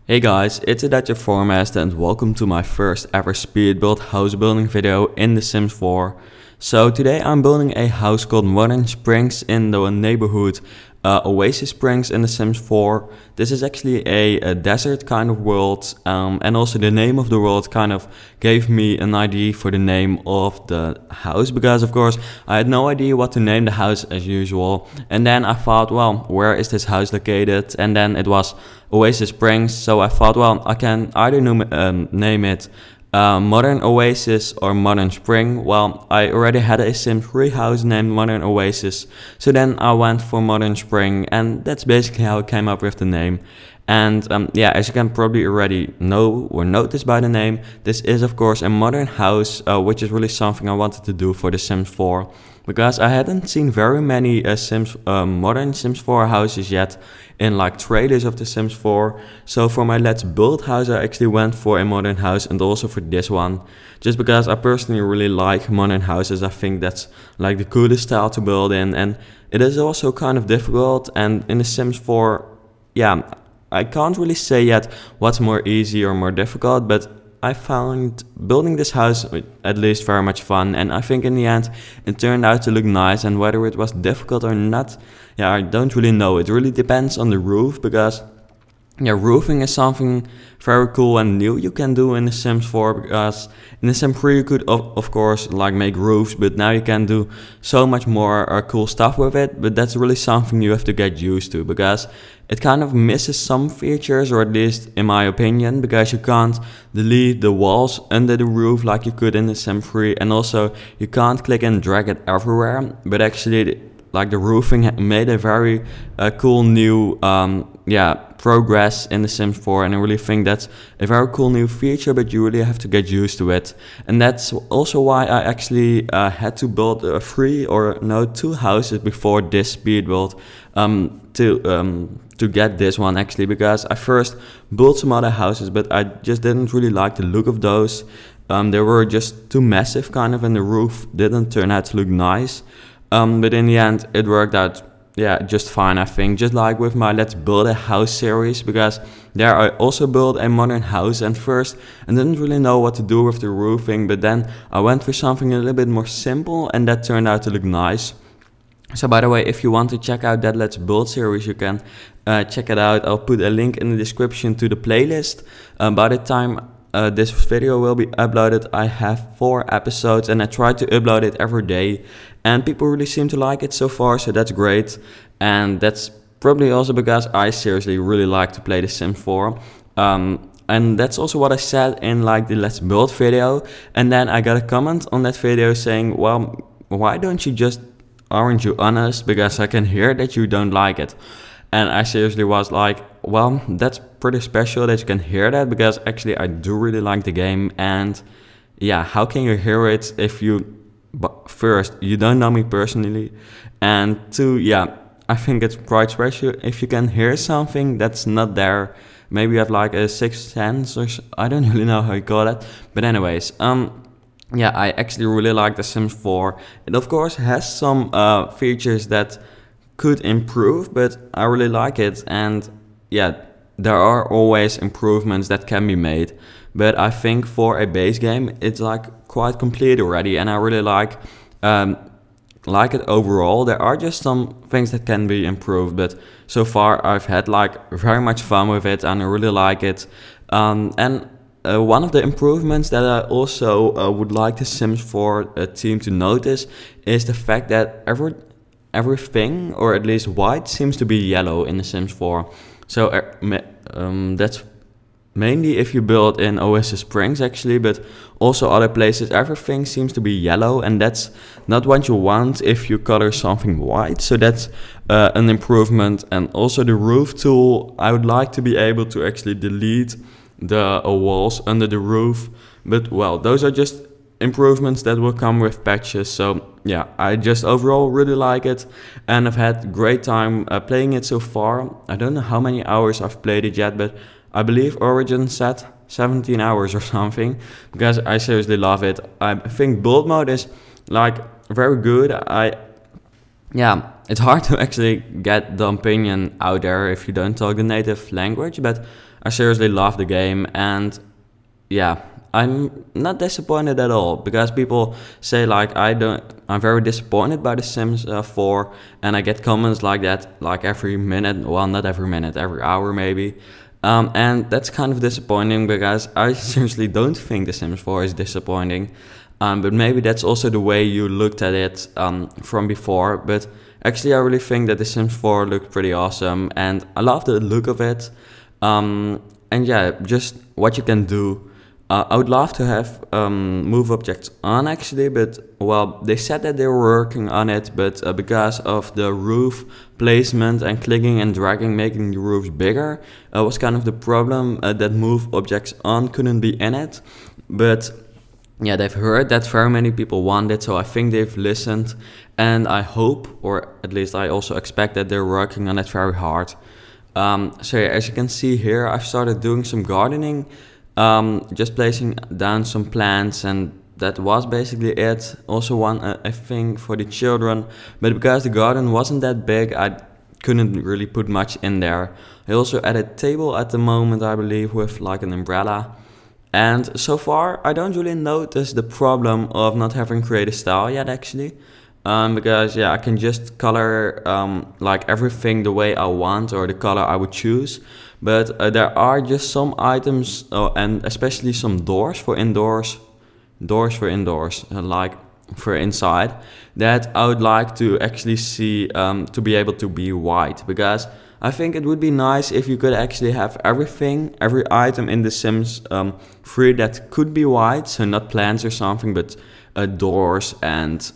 Hey guys, it's Untitled Chapter and welcome to my first ever speed build house building video in The Sims 4. So today I'm building a house called Oasis Springs in the neighborhood Oasis Springs in The Sims 4. This is actually a desert kind of world, and also the name of the world kind of gave me an idea for the name of the house, because of course I had no idea what to name the house as usual. And then I thought, well, where is this house located? And then it was Oasis Springs, so I thought, well, I can either name it Modern Oasis or Modern Spring. Well, I already had a Sims 3 house named Modern Oasis, so then I went for Modern Spring, and that's basically how I came up with the name. And yeah, as you can probably already know or notice by the name, this is of course a modern house, which is really something I wanted to do for The Sims 4. Because I hadn't seen very many modern Sims 4 houses yet in like trailers of The Sims 4. So for my Let's Build house I actually went for a modern house, and also for this one. Just because I personally really like modern houses. I think that's like the coolest style to build in, and it is also kind of difficult. And in The Sims 4, yeah, I can't really say yet what's more easy or more difficult, but I found building this house at least very much fun, and I think in the end it turned out to look nice. And whether it was difficult or not, yeah, I don't really know. It really depends on the roof, because yeah, roofing is something very cool and new you can do in The Sims 4, because in The Sims 3 you could of course like make roofs, but now you can do so much more cool stuff with it. But that's really something you have to get used to, because it kind of misses some features, or at least in my opinion, because you can't delete the walls under the roof like you could in The Sims 3, and also you can't click and drag it everywhere. But actually, like, the roofing made a very cool new progress in The Sims 4, and I really think that's a very cool new feature, but you really have to get used to it. And that's also why I actually had to build two houses before this speed build to get this one, actually, because I first built some other houses, but I just didn't really like the look of those. They were just too massive kind of, and the roof didn't turn out to look nice. But in the end it worked out, yeah, just fine, I think. Just like with my Let's Build a House series, because there I also built a modern house, and first I didn't really know what to do with the roofing, but then I went for something a little bit more simple, and that turned out to look nice. So by the way, if you want to check out that Let's Build series, you can check it out. I'll put a link in the description to the playlist. By the time this video will be uploaded, I have 4 episodes, and I try to upload it every day, and people really seem to like it so far, so that's great. And that's probably also because I seriously really like to play The Sims 4. And that's also what I said in like the Let's Build video, and then I got a comment on that video saying, well, why aren't you honest, because I can hear that you don't like it. And I seriously was like, well, that's pretty special that you can hear that, because actually I do really like the game. And yeah, how can you hear it if first, you don't know me personally, and 2, yeah, I think it's quite special if you can hear something that's not there. Maybe you have like a sixth sense, or I don't really know how you call it. But anyways, yeah, I actually really like The Sims 4. It of course has some features that could improve, but I really like it. And yeah, there are always improvements that can be made, but I think for a base game it's like quite complete already, and I really like it overall. There are just some things that can be improved, but so far I've had like very much fun with it, and I really like it. And one of the improvements that I also would like the Sims 4 team to notice is the fact that everything, or at least white, seems to be yellow in The Sims 4. So that's mainly if you build in Oasis Springs actually, but also other places, everything seems to be yellow, and that's not what you want if you color something white. So that's an improvement. And also the roof tool, I would like to be able to actually delete the walls under the roof, but well, those are just improvements that will come with patches. So yeah, I just overall really like it, and I've had great time playing it so far. I don't know how many hours I've played it yet, but I believe Origin said 17 hours or something, because I seriously love it. I think build mode is like very good. Yeah, it's hard to actually get the opinion out there if you don't talk the native language, but I seriously love the game, and yeah, I'm not disappointed at all, because people say like I'm very disappointed by The Sims 4, and I get comments like that like every minute, well, not every minute, every hour maybe. And that's kind of disappointing, because I seriously don't think The Sims 4 is disappointing. But maybe that's also the way you looked at it from before. But actually, I really think that The Sims 4 looked pretty awesome, and I love the look of it. And yeah, just what you can do. I would love to have move objects on, actually, but well, they said that they were working on it, but because of the roof placement and clicking and dragging, making the roofs bigger, was kind of the problem, that move objects on couldn't be in it. But yeah, they've heard that very many people want it, so I think they've listened, and I hope, or at least I also expect, that they're working on it very hard. So yeah, as you can see here, I've started doing some gardening, just placing down some plants, and that was basically it. Also one a thing for the children, but because the garden wasn't that big, I couldn't really put much in there. I also added a table at the moment, I believe, with like an umbrella. And so far, I don't really notice the problem of not having creative style yet, actually. Because yeah, I can just color like everything the way I want, or the color I would choose. But there are just some items, and especially some doors for indoors, like for inside, that I would like to actually see to be able to be white. Because I think it would be nice if you could actually have everything, every item in The Sims 3 that could be white, so not plants or something, but doors and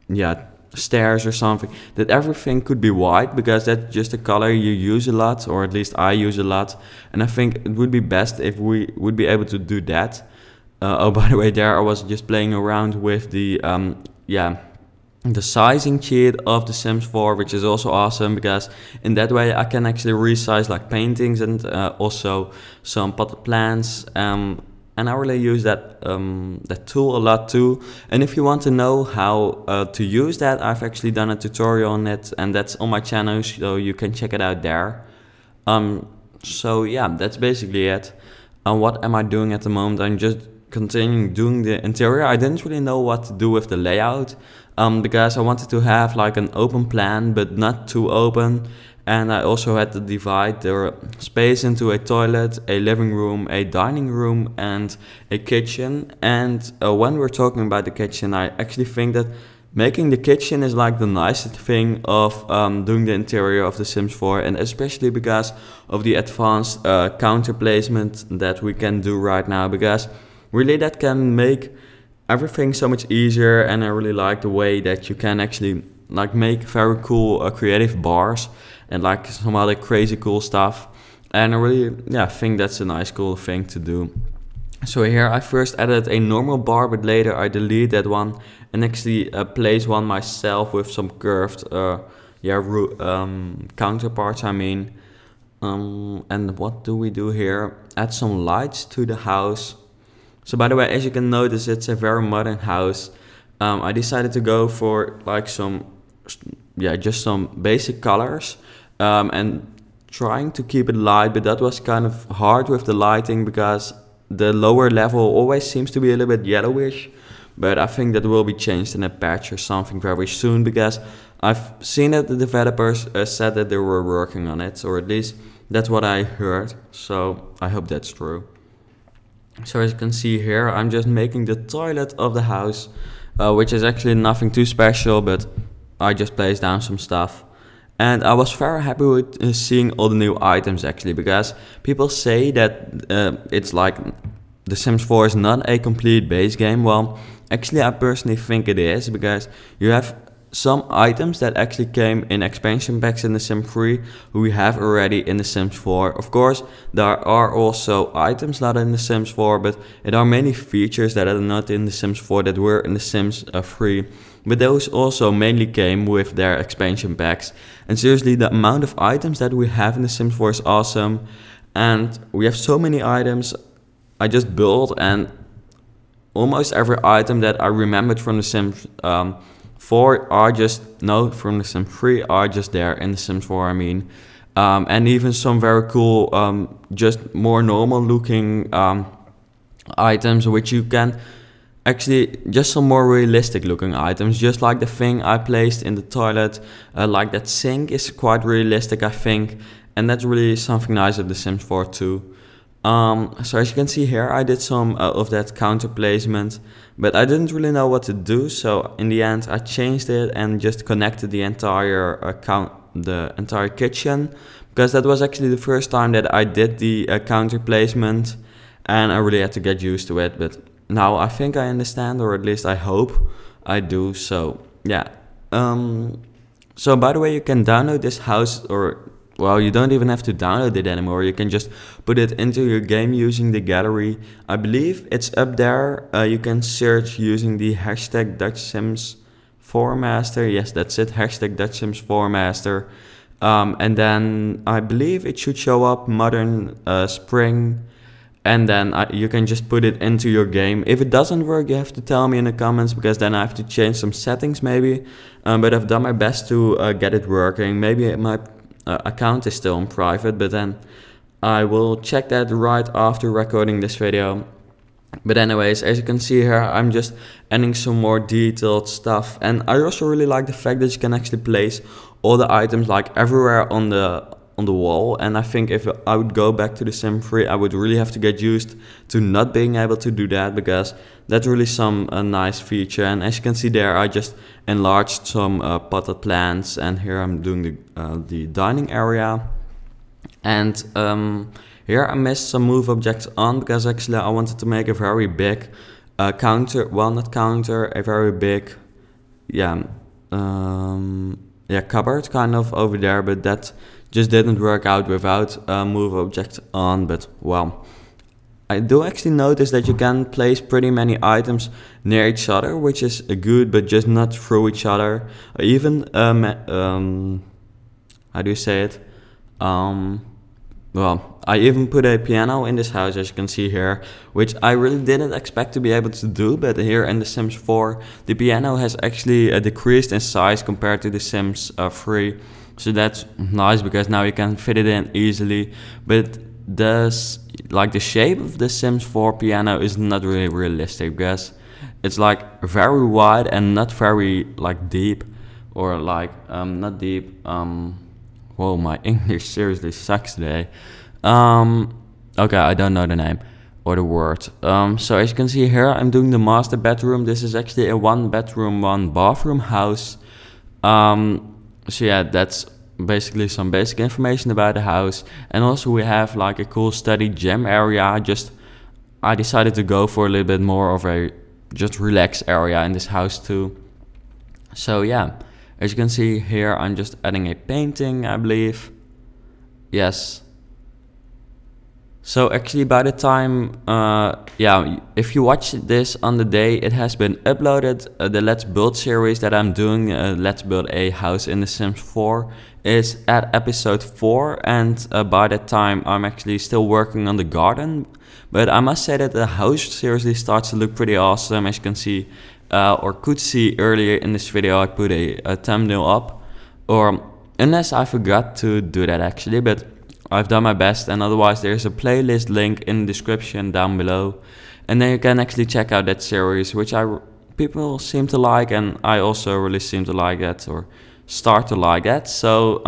yeah, stairs or something, that everything could be white, because that's just a color you use a lot, or at least I use a lot, and I think it would be best if we would be able to do that. Oh, by the way, there I was just playing around with the yeah, the sizing cheat of The Sims 4, which is also awesome, because in that way I can actually resize like paintings and also some potted plants. And I really use that that tool a lot too. And if you want to know how to use that, I've actually done a tutorial on it, and that's on my channel, so you can check it out there. So yeah, that's basically it. What am I doing at the moment? I'm just continuing doing the interior. I didn't really know what to do with the layout, because I wanted to have like an open plan, but not too open. And I also had to divide the space into a toilet, a living room, a dining room, and a kitchen. And when we're talking about the kitchen, I actually think that making the kitchen is like the nicest thing of doing the interior of The Sims 4, and especially because of the advanced counter placement that we can do right now, because really that can make everything so much easier. And I really like the way that you can actually like make very cool creative bars and like some other crazy cool stuff. And I really, yeah, think that's a nice cool thing to do. So here I first added a normal bar, but later I deleted that one and actually placed one myself with some curved counterparts, I mean. And what do we do here? Add some lights to the house. So by the way, as you can notice, it's a very modern house. I decided to go for like some, yeah, just some basic colors, and trying to keep it light, but that was kind of hard with the lighting because the lower level always seems to be a little bit yellowish. But I think that will be changed in a patch or something very soon, because I've seen that the developers said that they were working on it, or at least that's what I heard, so I hope that's true. So as you can see here, I'm just making the toilet of the house, which is actually nothing too special, but I just placed down some stuff. And I was very happy with seeing all the new items actually, because people say that it's like The Sims 4 is not a complete base game. Well, actually I personally think it is, because you have some items that actually came in expansion packs in The Sims 3 who we have already in The Sims 4. Of course, there are also items not in The Sims 4, but there are many features that are not in The Sims 4 that were in The Sims 3. But those also mainly came with their expansion packs. And seriously, the amount of items that we have in The Sims 4 is awesome. And we have so many items. I just built, and almost every item that I remembered from The Sims 4 are just, no, from The Sims 3 are just there in The Sims 4, I mean. and even some very cool, just more normal looking items, which you can actually, just some more realistic looking items, just like the thing I placed in the toilet, like that sink is quite realistic, I think, and that's really something nice of The Sims 4 too. So as you can see here, I did some of that counter placement, but I didn't really know what to do, so in the end I changed it and just connected the entire kitchen, because that was actually the first time that I did the counter placement, and I really had to get used to it, but now I think I understand, or at least I hope I do. So yeah. So by the way, you can download this house, or well, you don't even have to download it anymore. You can just put it into your game using the gallery. I believe it's up there. You can search using the hashtag DutchSims4Master. Yes, that's it. Hashtag DutchSims4Master. And then I believe it should show up Modern Spring. And then you can just put it into your game. If it doesn't work, you have to tell me in the comments, because then I have to change some settings maybe. But I've done my best to get it working. Maybe my account is still on private, but then I will check that right after recording this video. But anyways, as you can see here, I'm just adding some more detailed stuff. And I also really like the fact that you can actually place all the items like everywhere on the wall. And I think if I would go back to the Sim 3, I would really have to get used to not being able to do that, because that's really some nice feature. And as you can see there, I just enlarged some potted plants, and here I'm doing the dining area. And here I missed some move objects on, because actually I wanted to make a very big counter, well, not counter, a very big, cupboard kind of over there, but that just didn't work out without move objects on. But well, I do actually notice that you can place pretty many items near each other, which is good, but just not through each other. Even how do you say it? Well, I even put a piano in this house, as you can see here, which I really didn't expect to be able to do, but here in The Sims 4, the piano has actually decreased in size compared to The Sims 3. So that's nice, because now you can fit it in easily. But the shape of the Sims 4 piano is not really realistic, because it's like very wide and not very like deep, or like not deep. Whoa, my English seriously sucks today. Okay, I don't know the name or the word. So as you can see here, I'm doing the master bedroom. This is actually a 1 bedroom, 1 bathroom house. So yeah, that's basically some basic information about the house. And also we have like a cool study gym area. I decided to go for a little bit more of a just relaxed area in this house too. So yeah, as you can see here, I'm just adding a painting, I believe. Yes. So actually by the time, if you watch this on the day it has been uploaded, the Let's Build series that I'm doing, Let's Build a House in The Sims 4, is at episode 4, and by that time I'm actually still working on the garden. But I must say that the house seriously starts to look pretty awesome, as you can see, or could see earlier in this video. I put a thumbnail up, or unless I forgot to do that actually, but I've done my best. And otherwise there's a playlist link in the description down below, and then you can actually check out that series, which people seem to like, and I also really seem to like that, or start to like that. So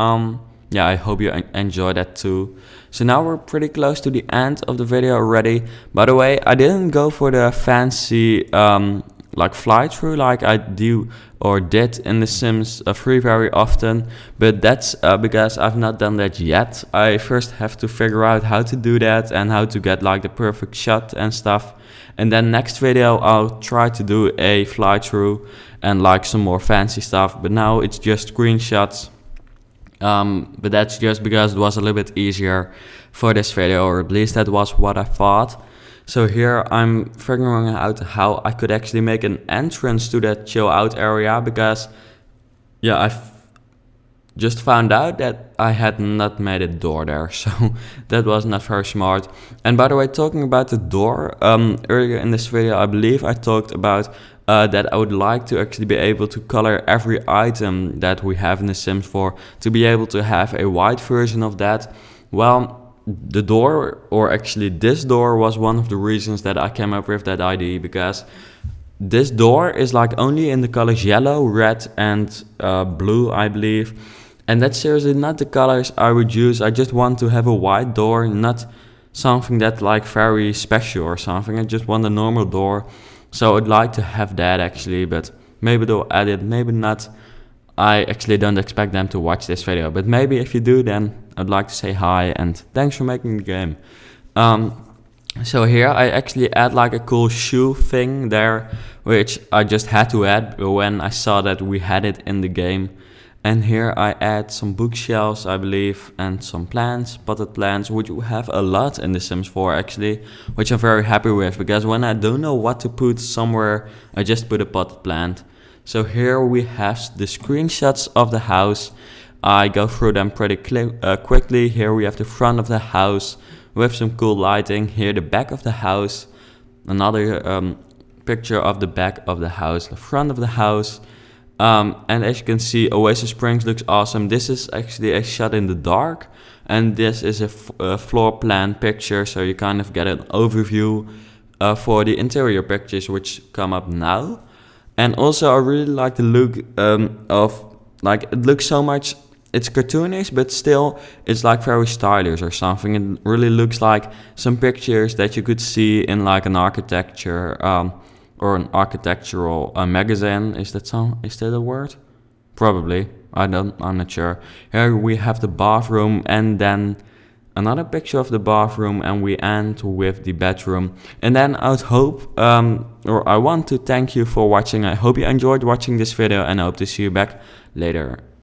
yeah, I hope you enjoy that too. So now we're pretty close to the end of the video already. By the way, I didn't go for the fancy like fly through like I do or did in The Sims 3 very often, but that's because I've not done that yet. I first have to figure out how to do that and how to get like the perfect shot and stuff, and then next video I'll try to do a fly through and like some more fancy stuff. But now it's just screenshots, but that's just because it was a little bit easier for this video, or at least that was what I thought. So here I'm figuring out how I could actually make an entrance to that chill out area, because yeah, just found out that I had not made a door there, so that was not very smart. And by the way, talking about the door, earlier in this video I believe I talked about that I would like to actually be able to color every item that we have in The Sims 4, to be able to have a white version of that. Well, the door, or actually this door, was one of the reasons that I came up with that idea, because this door is like only in the colors yellow, red and blue, I believe. And that's seriously not the colors I would use. I just want to have a white door, not something that's like very special or something. I just want a normal door. So I'd like to have that actually, but maybe they'll add it, maybe not. I actually don't expect them to watch this video, but maybe if you do, then I'd like to say hi and thanks for making the game. So here I actually add like a cool shoe thing there, which I just had to add when I saw that we had it in the game. And here I add some bookshelves, I believe, and some plants, potted plants, which we have a lot in The Sims 4 actually, which I'm very happy with, because when I don't know what to put somewhere, I just put a potted plant. So here we have the screenshots of the house. I go through them pretty quickly. Here we have the front of the house with some cool lighting. Here the back of the house, another picture of the back of the house, the front of the house. And as you can see, Oasis Springs looks awesome. This is actually a shot in the dark, and this is a floor plan picture, so you kind of get an overview for the interior pictures which come up now. And also I really like the look of, like, it looks so much, it's cartoonish, but still it's like very stylish or something. It really looks like some pictures that you could see in like an architecture or an architectural magazine. Is that a word? Probably. I'm not sure. Here we have the bathroom, and then another picture of the bathroom, and we end with the bedroom. And then I would hope, or I want to thank you for watching. I hope you enjoyed watching this video, and I hope to see you back later.